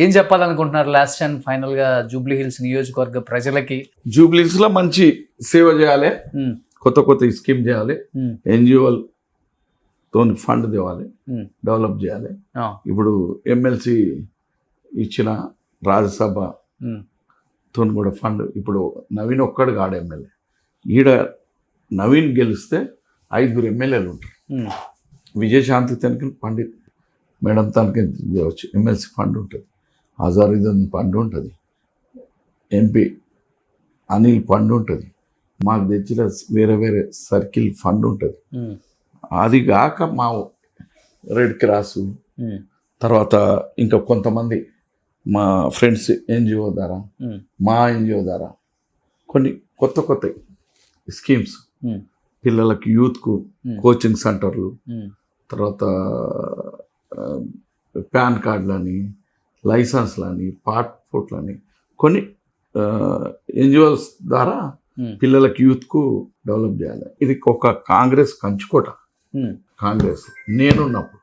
ఏం చెప్పాలనుకుంటున్నారు last and final గా జూబ్లీ హిల్స్ నియోజకవర్గ ప్రజలకి? జూబ్లీస్ లో మంచి సేవ చేయాలి, కొత్త కొత్త స్కీమ్ చేయాలి, ఎన్జిఓ తోని ఫండ్ తేవాలి, డెవలప్ చేయాలి. ఇప్పుడు ఎమ్మెల్సీ ఇచ్చిన రాజ్యసభ తోని కూడా ఫండ్, ఇప్పుడు నవీన్ ఒక్కడు కాడు ఎమ్మెల్యే. ఈడ నవీన్ గెలిస్తే 5 ఎమ్మెల్యేలు ఉంటారు. విజయశాంతి తనకి పండిత్ మేడం తనకి చేయవచ్చు, ఎమ్మెల్సీ ఫండ్ ఉంటుంది, హజారుద్దీన్ ఫండ్ ఉంటుంది, ఎంపీ అనిల్ ఫండ్ ఉంటుంది, మాకు తెచ్చిన వేరే వేరే సర్కిల్ ఫండ్ ఉంటుంది. అది కాక మా రెడ్ క్రాసు తర్వాత ఇంకా కొంతమంది మా ఫ్రెండ్స్ ఎన్జిఓ ద్వారా, మా ఎన్జిఓ ద్వారా కొన్ని కొత్త కొత్త స్కీమ్స్, పిల్లలకి యూత్కు కోచింగ్ సెంటర్లు, తర్వాత పాన్ కార్డులని, లైసెన్స్లని, పాస్పోర్ట్లని కొన్ని ఎన్జిఓస్ ద్వారా పిల్లలకి యూత్కు డెవలప్ చేయాలి. ఇది ఒక కాంగ్రెస్ కంచుకోట. కాంగ్రెస్ నేనున్నప్పుడు